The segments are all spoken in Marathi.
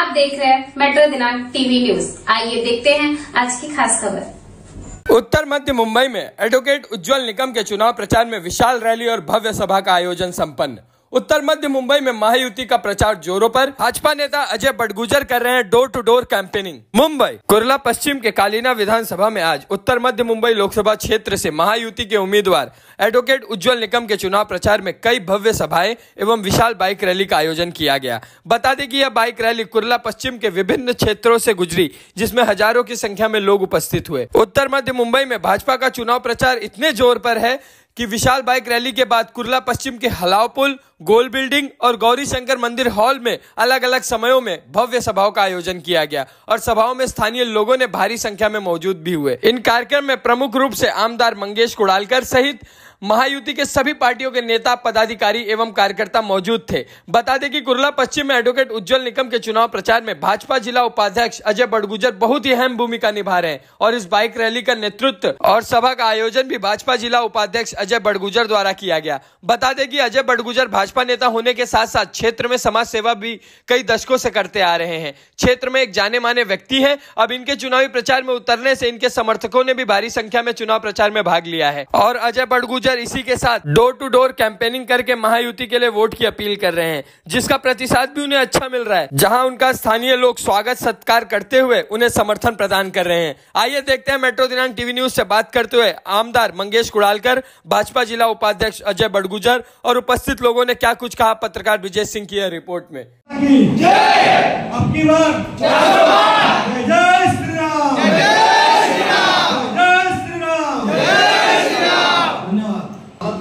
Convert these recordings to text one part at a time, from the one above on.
आप देख रहे हैं मेट्रो दिनांक टीवी न्यूज। आइए देखते हैं आज की खास खबर। उत्तर मध्य मुंबई में एडवोकेट उज्जवल निकम के चुनाव प्रचार में विशाल रैली और भव्य सभा का आयोजन संपन्न। उत्तर मध्य मुंबई में महायुति का प्रचार जोरों पर। भाजपा नेता अजय बड़गुजर कर रहे हैं door to door campaigning. Mumbai Kurla पश्चिम के कालीना विधानसभा में आज उत्तर मध्य मुंबई लोकसभा क्षेत्र से महायुति के उम्मीदवार एडवोकेट उज्जवल निकम के चुनाव प्रचार में कई भव्य सभाएं एवं विशाल बाइक रैली का आयोजन किया गया। बता दें कि यह बाइक रैली कुर्ला पश्चिम के विभिन्न क्षेत्रों से गुजरी, जिसमें हजारों की संख्या में लोग उपस्थित हुए। उत्तर मध्य मुंबई में भाजपा का चुनाव प्रचार इतने जोर पर है कि विशाल बाइक रैली के बाद कुर्ला पश्चिम के हलाव पुल, गोल बिल्डिंग और गौरी शंकर मंदिर हॉल में अलग अलग समयों में भव्य सभाओं का आयोजन किया गया और सभाओं में स्थानीय लोगों ने भारी संख्या में मौजूद भी हुए। इन कार्यक्रम में प्रमुख रूप से आमदार मंगेश कुड़ालकर सहित महायुति के सभी पार्टियों के नेता, पदाधिकारी एवं कार्यकर्ता मौजूद थे। बता दें कि कुर्ला पश्चिम में एडवोकेट उज्जवल निकम के चुनाव प्रचार में भाजपा जिला उपाध्यक्ष अजय बड़गुजर बहुत ही अहम भूमिका निभा रहे हैं और इस बाइक रैली का नेतृत्व और सभा का आयोजन भी भाजपा जिला उपाध्यक्ष अजय बड़गुजर द्वारा किया गया। बता दें कि अजय बड़गुजर भाजपा नेता होने के साथ साथ क्षेत्र में समाज सेवा भी कई दशकों से करते आ रहे हैं। क्षेत्र में एक जाने माने व्यक्ति है। अब इनके चुनावी प्रचार में उतरने से इनके समर्थकों ने भी भारी संख्या में चुनाव प्रचार में भाग लिया है और अजय बड़गुजर इसी के साथ डोर टू डोर कैंपेनिंग करके महायुति के लिए वोट की अपील कर रहे हैं, जिसका प्रतिसाद भी उन्हें अच्छा मिल रहा है, जहां उनका स्थानीय लोग स्वागत सत्कार करते हुए उन्हें समर्थन प्रदान कर रहे हैं। आइए देखते हैं मेट्रो दिनांक टीवी न्यूज से बात करते हुए आमदार मंगेश कुड़ालकर, भाजपा जिला उपाध्यक्ष अजय बड़गुजर और उपस्थित लोगों ने क्या कुछ कहा। पत्रकार विजय सिंह की रिपोर्ट में।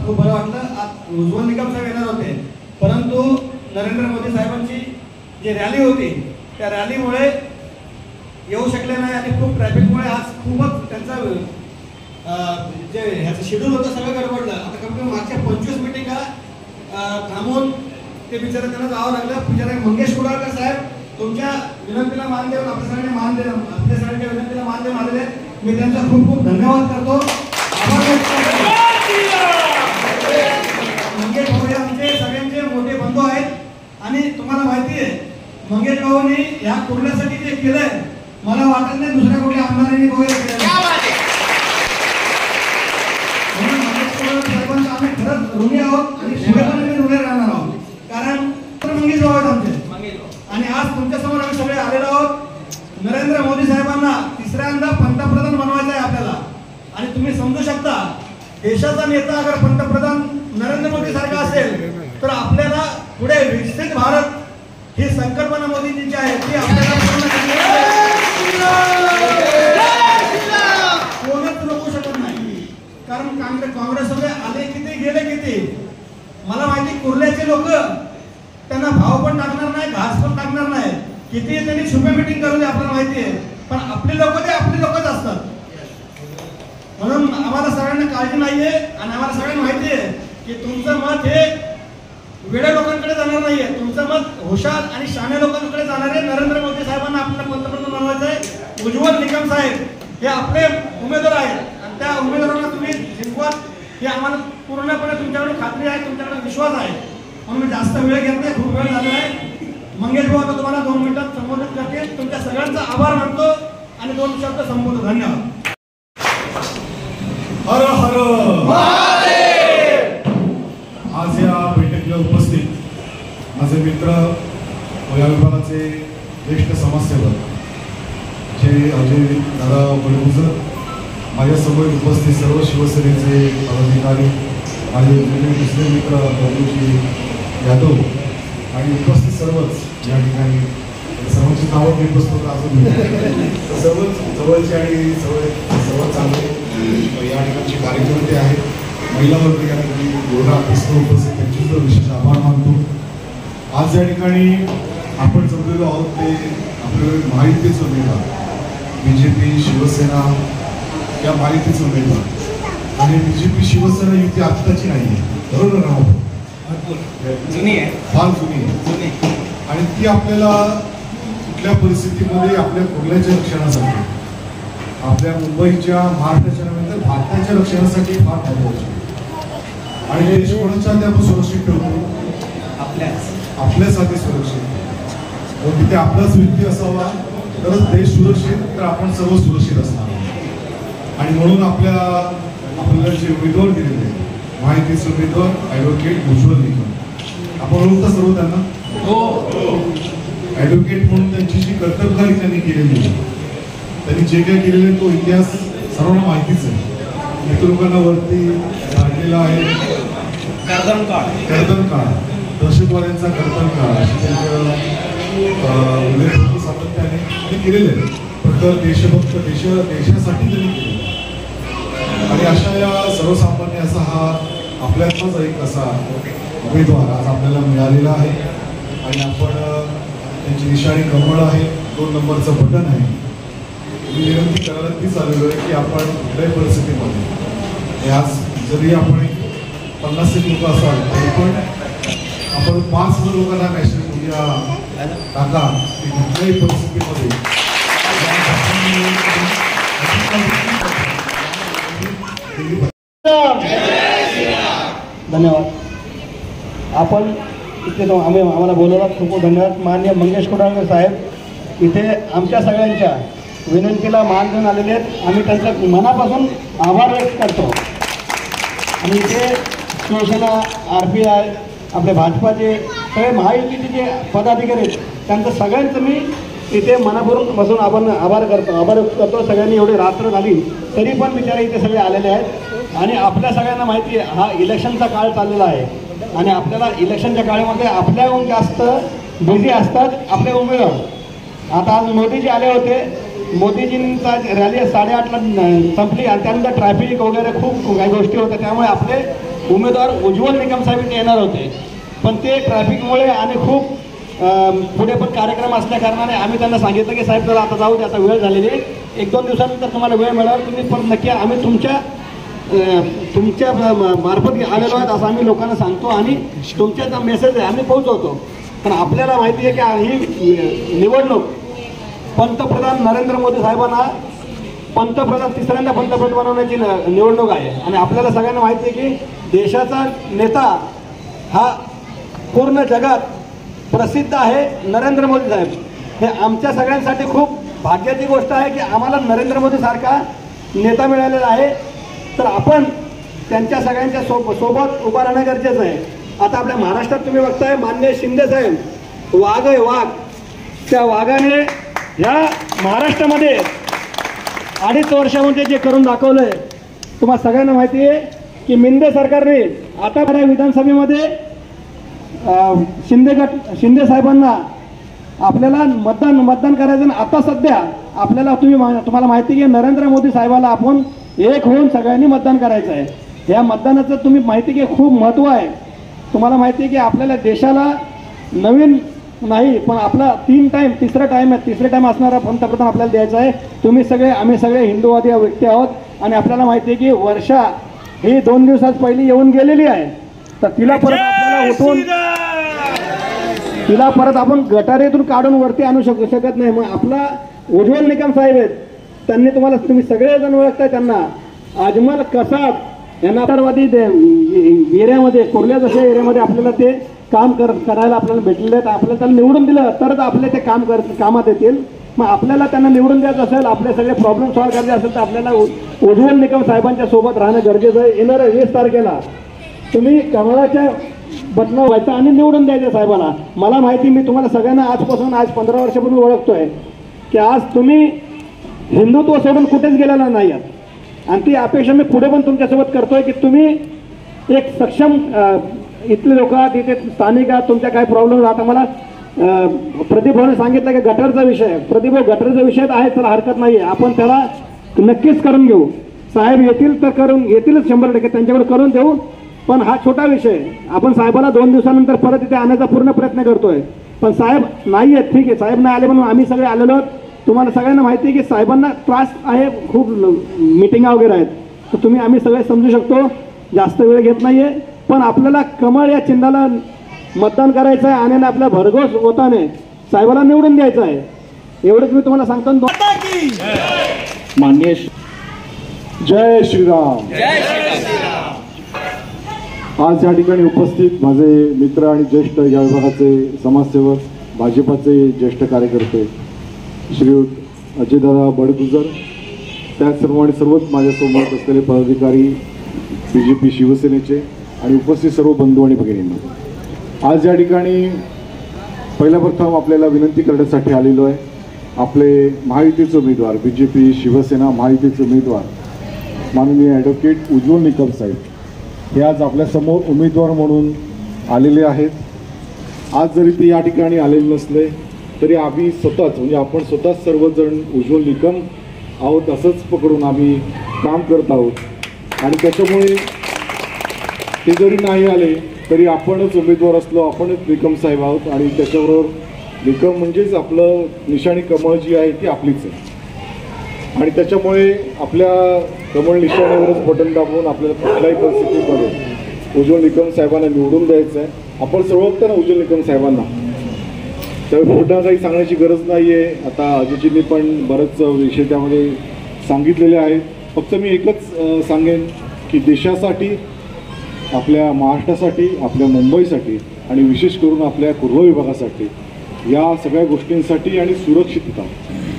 खूप बरं वाटलं। उज्जवल निकम साहेब येणार होते, परंतु नरेंद्र मोदी साहेबांची जी रॅली होती त्या रॅलीमुळे येऊ शकले नाही आणि खूप ट्रॅफिकमुळे आज खूपच त्यांचा जे ह्याचं शेड्यूल होतं सगळं गडबडलं। आता कमी कमी मागच्या 25 मिटिंगा थांबून ते बिचारे त्यांना जावं लागलं। बिचारे मंगेश कुडाळकर साहेब तुमच्या विनंतीला मान देऊन आपल्या सगळ्यांनी मान दिला, आपल्या सगळ्यांच्या विनंतीला मान देऊन आलेले मी त्यांचा खूप खूप धन्यवाद करतो। मंगेश भाऊ हे आमचे सगळ्यांचे मोठे बंधू आहेत आणि तुम्हाला माहिती आहे मंगेश भाऊंनी या कुर्ल्यासाठी जे केलंय मला वाटत नाही दुसऱ्या कुठल्या आमदारांनी वगैरे केलं। म्हणून मंगेश साहेबांचा आम्ही खरंच ऋणी आहोत आणि पुढे पण आम्ही ऋणी राहणार आहोत, कारण मंगेश भाऊ आहेत आमचे। आणि आज तुमच्यासमोर आम्ही सगळे आलेलो आहोत। नरेंद्र मोदी साहेबांना तिसऱ्यांदा पंतप्रधान बनवायचं आहे आपल्याला आणि तुम्ही समजू शकता देशाचा नेता अगर पंतप्रधान नरेंद्र मोदी सारखा असेल तर आपल्याला पुढे विकसित भारत ही संकल्पना मोदींची आहे ती आपल्याला पूर्ण कोणच रोखू शकत नाही, कारण काँग्रेसमध्ये आले किती गेले किती। मला माहिती कुर्ल्याचे लोक त्यांना भाव पण टाकणार नाही, घास पण टाकणार नाही, किती त्यांनी छुपे मिटिंग करू दे आपल्याला माहिती आहे, पण आपली लोक ते आपली लोकच असतात। म्हणून आम्हाला सगळ्यांना काळजी नाहीये आणि आम्हाला सगळ्यांना माहिती आहे की तुमचं मत हे वेड्या लोकांकडे जाणार नाहीये, तुमचं मत हुशार आणि शहाण्या लोकांकडे जाणार आहे। नरेंद्र मोदी साहेबांना आपल्याला पंतप्रधान बनवायचं आहे। उज्जवल निकम साहेब हे आपले उमेदवार आहेत आणि त्या उमेदवारांना तुम्ही जिंकवा ही आम्हाला पूर्णपणे तुमच्याकडे खात्री आहे, तुमच्याकडे विश्वास आहे। म्हणून मी जास्त वेळ घेत नाही, खूप वेळ झाला आहे। मंगेश भाऊ आता तुम्हाला 2 मिनिटात संबोधित करते। तुमच्या सगळ्यांचा आभार मानतो आणि 2 शब्द संबोधतो। धन्यवाद। हर हर महादेव। आज या बैठकीला उपस्थित माझे मित्र या विभागाचे ज्येष्ठ समाजसेवक जे अजय दादा बड़गुजर, माझ्यासमोर उपस्थित सर्व शिवसेनेचे पदाधिकारी, माझे दुसरे मित्र बबलूजी यादव आणि उपस्थित सर्वच या ठिकाणी सर्वांची नावं घेत बसतो तर अजून सर्वच जवळचे आणि सर्वात चांगले या ठिकाणचे कार्यकर्ते आहेत। महिला वर्ग या ठिकाणी गोरा पुस्तक उपस्थित त्यांचे सुद्धा विशेष आभार मानतो। आज या ठिकाणी आपण जमलेलो आहोत ते आपले महायुतीचे उमेदवार, बीजेपी शिवसेना या महायुतीचे उमेदवार आणि बीजेपी शिवसेना युती आत्ताची नाही आहे, बरोबर ना? जुनी आहे, फार जुनी आहे आणि ती आपल्याला कुठल्या परिस्थितीमध्ये आपल्या कुर्ल्याच्या रक्षणासाठी, आपल्या मुंबईच्या, महाराष्ट्राच्या नंतर भारताच्या रक्षणासाठी फार महत्त्वाची आणि देश कोणाच्या आपण सुरक्षित ठेवतो? आपल्यासाठी सुरक्षित। व तिथे आपलाच व्यक्ती असावा तरच देश सुरक्षित, तर आपण सर्व सुरक्षित असणार. आणि म्हणून आपल्याला जे उमेदवार दिलेले माहितीचे उमेदवार ॲडव्होकेट उज्ज्वल निकम, आपण ओळखता सर्व त्यांना. ॲडव्होकेट म्हणून त्यांची जी कर्तबगारी त्यांनी केलेली आहे, त्यांनी जे काय केलेले तो इतिहास सर्वांना माहितीच आहे. मित्र लोकांना वरती काढलेला आहे. कर्दन काळ, दहशतवाद्यांचा कर्दन काळ अशी त्यांचं सातत्याने ते केलेले आहे. फक्त देशभक्त देशासाठी त्यांनी केले. आणि अशा या सर्वसामान्य असा हा आपल्यातलाच एक असा उमेदवार आज आपल्याला मिळालेला आहे. आणि आपण त्यांची निशाणी कमळ आहे, 2 नंबरचं बटन आहे. मी विनंती करायला तीच आलेलो आहे की आपण कुठल्याही परिस्थितीमध्ये आज जरी आपण 50 लोक असाल तरी पण आपण 5,000 लोकांना मेसेज उद्या टाका की कुठल्याही परिस्थितीमध्ये धन्यवाद. आपण इथे आम्हाला बोलवला खूप खूप धन्यवाद. माननीय मंगेश कुडाळकर साहेब इथे आमच्या सगळ्यांच्या विनंतीला मान देऊन आलेले आहेत. आम्ही त्यांचं मनापासून आभार व्यक्त करतो. आणि इथे शिवसेना, RPI, आपले भाजपाचे सगळे महायुतीचे जे पदाधिकारी आहेत त्यांचं सगळ्यांचं मी इथे मनापूर्वक बसून आभार व्यक्त करतो. सगळ्यांनी एवढी रात्र झाली तरी पण बिचारे इथे सगळे आलेले आहेत. आणि आपल्या सगळ्यांना माहिती आहे हा इलेक्शनचा काळ चाललेला आहे. आणि आपल्याला इलेक्शनच्या काळामध्ये आपल्याहून जास्त बिझी असतात आपले उमेदवार. आता आज मोदीजी आले होते. मोदीजींचा रॅली 8:30ला संपली आणि त्यानंतर ट्रॅफिक वगैरे खूप काही गोष्टी होत्या. त्यामुळे आपले उमेदवार उज्ज्वल निकम साहेब इथे येणार होते. पण ते ट्रॅफिकमुळे आणि खूप पुढे पण कार्यक्रम असल्या कारणाने आम्ही त्यांना सांगितलं की साहेब जरा आता जाऊ दे, आता वेळ झालेली आहे, 1-2 दिवसानंतर तुम्हाला वेळ मिळाला तुम्ही पण नक्की आम्ही तुमच्या मार्फत आलेलो आहेत असं आम्ही लोकांना सांगतो. आणि तुमच्या मेसेज आहे आम्ही पोहोचवतो. पण आपल्याला माहिती आहे की ही निवडणूक पंतप्रधान नरेंद्र मोदी साहेबांना तिसऱ्यांदा पंतप्रधान बनवण्याची निवडणूक आहे. आणि आपल्याला सगळ्यांना माहिती आहे की देशाचा नेता हा पूर्ण जगात प्रसिद्ध आहे नरेंद्र मोदी साहेब. हे आमच्या सगळ्यांसाठी खूप भाग्याची गोष्ट आहे की आम्हाला नरेंद्र मोदी सारखा नेता मिळालेला आहे. तर आपण त्यांच्या सगळ्यांच्या सोबत उभा राहणं गरजेचं आहे. आता आपल्या महाराष्ट्रात तुम्ही बघताय माननीय शिंदे साहेब वाघ आहे वाघ. त्या वाघाने ह्या महाराष्ट्रामध्ये 2.5 वर्षामध्ये जे करून दाखवलंय तुम्हाला सगळ्यांना माहिती आहे की मिंदे सरकारने आता विधानसभेमध्ये शिंदे साहेबांना आपल्याला मतदान करायचं. आता सध्या तुम्हाला माहिती आहे की नरेंद्र मोदी साहेबाला आपण एक होऊन सगळ्यांनी मतदान करायचं आहे. या मतदानाचं तुम्ही माहिती की खूप महत्त्व आहे. तुम्हाला माहिती आहे की आपल्याला देशाला नवीन नाही पण आपला तिसरा टाइम असणारा पंतप्रधान आपल्याला द्यायचा आहे. आम्ही सगळे हिंदूवादी व्यक्ती आहोत. आणि आपल्याला माहिती आहे की वर्षा ही 2 दिवसात पहिली येऊन गेलेली आहे. तर तिला परत आपण गटारीतून काढून वरती आणू शकत नाही. मग आपला उज्ज्वल निकम साहेब आहेत. तुम्ही सगळेजण ओळखताय त्यांना. अजमल कसाब यांना आतंकवादी एरियामध्ये कुर्ल्या जशा एरियामध्ये आपल्याला ते काम करायला आपल्याला भेटलेले आहेत. आपल्याला त्यांना निवडून दिलं तरच आपले ते कामात येतील. मग आपल्याला त्यांना निवडून द्यायचं असेल, आपले सगळे प्रॉब्लेम सॉल्व्ह करायचे असेल तर आपल्याला उज्ज्वल निकम साहेबांच्या सोबत राहणं गरजेचं आहे. येणाऱ्या 20 तारखेला तुम्ही कमळाच्या बटनावर व्हायचं आणि निवडून द्यायचं साहेबांना. मला माहिती, मी तुम्हाला सगळ्यांना आज 15 वर्षापूर्वी ओळखतोय की आज तुम्ही हिंदुत्व सोडून कुठेच गेलेला नाही आहात. आणि ती अपेक्षा मी पुढे पण तुमच्यासोबत करतोय की तुम्ही एक सक्षम इथले लोक आहात, इथे स्थानिक आहात, तुमच्या काय प्रॉब्लेम. आता मला प्रदीप भाऊने सांगितलं की गटरचा विषय. प्रदीप भाऊ गटरचा विषय आहे, तर हरकत नाही आहे, आपण त्याला नक्कीच करून घेऊ. साहेब येतीलच 100%, त्यांच्याकडे करून देऊ. पण हा छोटा विषय आपण साहेबाला 2 दिवसानंतर परत इथे आणण्याचा पूर्ण प्रयत्न करतोय. पण साहेब नाही आहेत, ठीक आहे, साहेब नाही आले म्हणून आम्ही सगळे आलेलो आहोत. तुम्हाला सगळ्यांना माहिती आहे की साहेबांना त्रास आहे, खूप मिटिंगा वगैरे आहेत. तर आम्ही सगळे समजू शकतो, जास्त वेळ घेत नाहीये. पण आपल्याला कमळ या चिन्हाला मतदान करायचं आहे आणि आपल्या भरघोस होताने साहेबाला निवडून द्यायचं आहे. एवढंच मी तुम्हाला सांगतो. मान्य जय श्रीराम. आज या ठिकाणी उपस्थित माझे मित्र आणि ज्येष्ठ या विभागाचे समाजसेवक भाजपाचे ज्येष्ठ कार्यकर्ते श्रीयुत अजयदादा बडगुजर, त्याचप्रमाणे सर्वच माझ्यासमोर असलेले पदाधिकारी BJP शिवसेनेचे आणि उपस्थित सर्व बंधू आणि भगिनींना, आज या ठिकाणी पहिल्या प्रथम आपल्याला विनंती करण्यासाठी आलेलो आहे. आपले महायुतीचे उमेदवार BJP शिवसेना महायुतीचे उमेदवार माननीय ॲडव्होकेट उज्ज्वल निकम साहेब हे आज आपल्यासमोर उमेदवार म्हणून आलेले आहेत. आज जरी ते या ठिकाणी आलेले नसले तरी आम्ही स्वतःच म्हणजे आपण स्वतःच सर्वजण उज्ज्वल निकम आहोत असंच पकडून आम्ही काम करत आहोत आणि त्याच्यामुळे ते जरी नाही आले तरी आपणच उमेदवार असलो, आपणच निकम साहेब आहोत आणि त्याच्याबरोबर निकम म्हणजेच आपलं निशाणी कमळ जी आहे ती आपलीच आहे आणि त्याच्यामुळे आपल्या कमळ निशाणीवरच बटन दाबून आपल्याला कुठल्याही परिस्थितीमध्ये उज्ज्वल निकम साहेबांना निवडून द्यायचं आहे. आपण सर्वोत्तम उज्ज्वल निकम साहेबांना त्यावेळी पुन्हा काही सांगण्याची गरज नाही आहे. आता अजयजींनी पण बरेच विषय त्यामध्ये सांगितलेले आहेत. फक्त मी एकच सांगेन की देशासाठी, आपल्या महाराष्ट्रासाठी, आपल्या मुंबईसाठी आणि विशेष करून आपल्या पूर्व विभागासाठी या सगळ्या गोष्टींसाठी आणि सुरक्षितता,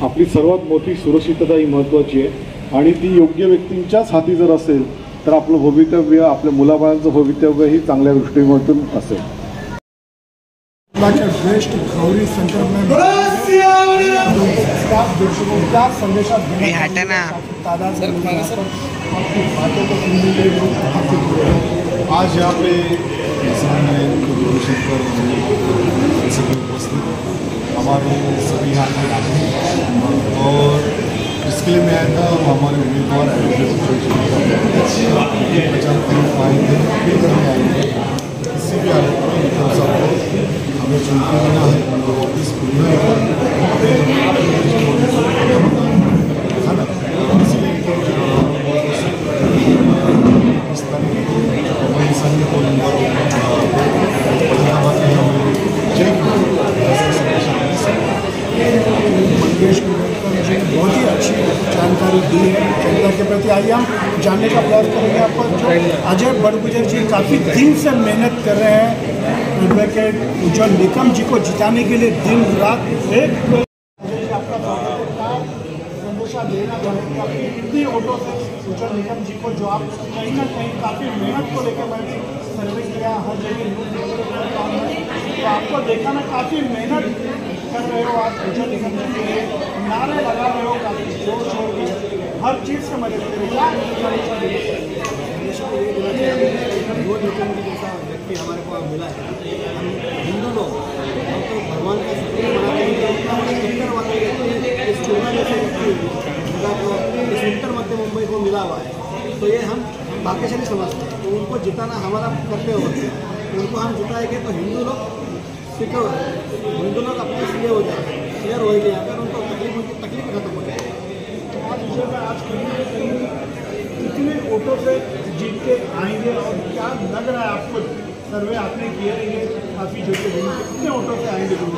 आपली सर्वात मोठी सुरक्षितता ही महत्त्वाची आहे आणि ती योग्य व्यक्तींच्याच हाती जर असेल तर आपलं भवितव्य, आपल्या मुलाबाळांचं भवितव्य ही चांगल्या दृष्टीकोनातून असेल. बेस्ट गौरी संकट में संदेशा आज यहाँ पे गौरीशंकर सभी उपस्थित हमारे सभी यहाँ पे और इसके लिए मैं आया था हमारे उम्मीदवार प्रचार करने आए थे. किसी भी हालत में सबको हमें चुनके देना है इस है ना, इसलिए इस तरीके हमारी संघ को मंगेश मुझे बहुत ही अच्छी जानकारी दी है जनता के प्रति. आइए हम जानने का प्रयास करेंगे. आप पर अजय बड़गुजर जी काफ़ी दिन से मेहनत कर रहे हैं एडवोकेट उज्ज्वल निकम जी को जिताने के लिए, दिन रात एक आपका संदेशा देना चाहेंगे अपनी कितनी वोटों से उज्ज्वल निकम जी को, जो आप कहीं ना कहीं काफ़ी मेहनत को लेकर मैंने सर्वे किया हर जगह तो आपको देखा मैं काफ़ी मेहनत कर रहे हो आप उज्ज्वल निकम जी के लिए, नारे लगा रहे हो काफ़ी जोर शोर के, हर चीज़ से मदद करें. वो निकम जी जैसा व्यक्ति हमारे को मिला है. हम हिंदू लोग हम तो भगवान का शुक्र मनाते हैं कि उतना बड़ा चक्कर वाले इस चुनाव जैसे व्यक्ति को इस उत्तर मध्य मुंबई को मिला हुआ है तो ये हम भाग्यशाली समझते हैं. तो उनको जिताना हमारा कर्तव्य होता है. उनको हम जिताएंगे तो हिंदू लोग सिक्योर, हिंदू लोग अपने क्लियर हो जाएंगे, क्लियर हो गए अगर उनको तकलीफ खत्म हो जाएगी. आज कितने वोटों से जीत के आएंगे और क्या लग रहा है आपको, सर्वे आपने किया है काफ़ी जगह कितने वोटों से आएंगे लोग?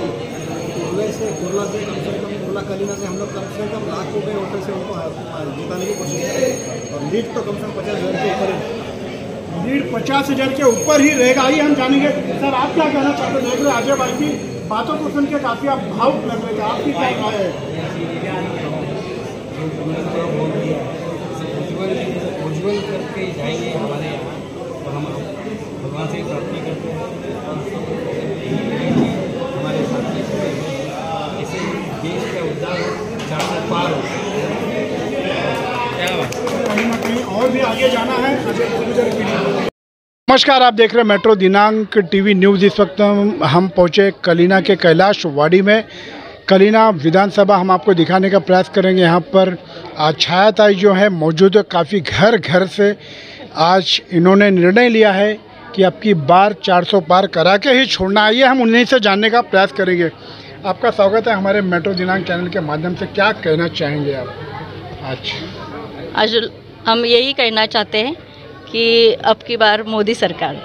कुर्ला से कम से कम कुर्ला कलीना से हम लोग कम से कम लाख रुपये वोटर से उनको जिताने की कोशिश करें और लीड तो कम से कम 50,000 के ऊपर है. लीड 50,000 के ऊपर ही रहेगा. आइए हम जानेंगे. सर आप क्या कहना चाहते हैं? देख रहे अजय भाई की बातों को सुन के काफ़ी आप भावुक लग रहे थे, आपकी क्या राय है? उज्ज्वल करके जाएंगे हमारे यहाँ और हम भगवान से प्रार्थना करते हैं हमारे साथ ऐसे देश का उद्धार 400 पार हो. कहीं ना कहीं और भी आगे जाना है अजय बड़गुजर के लिए. नमस्कार, आप देख रहे हैं मेट्रो दिनांक टीवी न्यूज़. इस वक्त हम पहुंचे कलीना के कैलाश वाड़ी में. कलीना विधानसभा हम आपको दिखाने का प्रयास करेंगे. यहाँ पर छायाताई जो है मौजूद है. काफ़ी घर घर से आज इन्होंने निर्णय लिया है कि अब की बार 400 पार करा के ही छोड़ना. आइए हम उन्हीं से जानने का प्रयास करेंगे. आपका स्वागत है हमारे मेट्रो दिनांक चैनल के माध्यम से. क्या कहना चाहेंगे आप आज? हम यही कहना चाहते हैं कि अब की बार मोदी सरकार.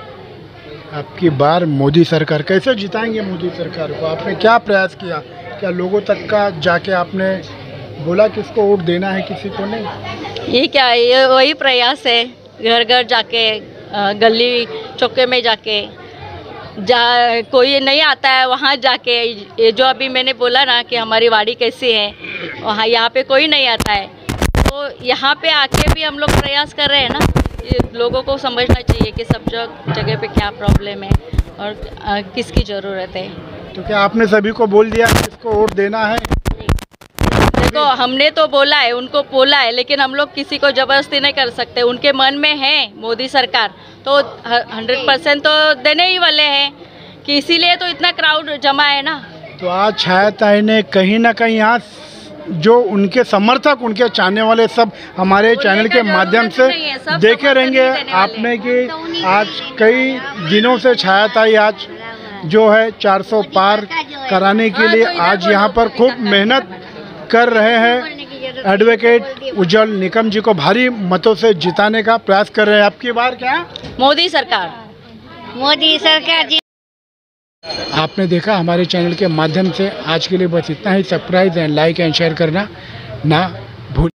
अब की बार मोदी सरकार. कैसे जिताएंगे मोदी सरकार को? आपने क्या प्रयास किया? क्या लोगों तक का जाके आपने बोला किसको वोट देना है, किसी को नहीं? ये क्या है, ये वही प्रयास है, घर घर जाके गली चौके में जाके कोई नहीं आता है वहाँ जाके, ये जो अभी मैंने बोला ना कि हमारी वाड़ी कैसी है, वहाँ यहाँ पे कोई नहीं आता है। तो यहाँ पे आके भी हम लोग प्रयास कर रहे हैं ना, ये लोगों को समझना चाहिए कि सब जगह पे क्या प्रॉब्लम है और किसकी ज़रूरत है। तो क्या आपने सभी को बोल दिया किसको वोट देना है? देखो, हमने तो बोला है, उनको बोला है, लेकिन हम लोग किसी को ज़बरदस्ती नहीं कर सकते। उनके मन में है मोदी सरकार तो 100% तो देने ही वाले हैं, कि इसीलिए तो इतना क्राउड जमा है ना। तो आज छायाताई ने कहीं ना कहीं यहाँ जो उनके समर्थक, उनके चाहने वाले सब हमारे चैनल के माध्यम से देखे रहेंगे आपने कि आज कई दिनों से छायाताई आज जो है 400 पार कराने के लिए आज यहाँ पर खूब मेहनत कर रहे हैं। एडवोकेट उज्जवल निकम जी को भारी मतों से जिताने का प्रयास कर रहे हैं। आपकी बार क्या? मोदी सरकार, मोदी सरकार जी। आपने देखा हमारे चैनल के माध्यम से। आज के लिए बस इतना ही। Subscribe and like and share करना ना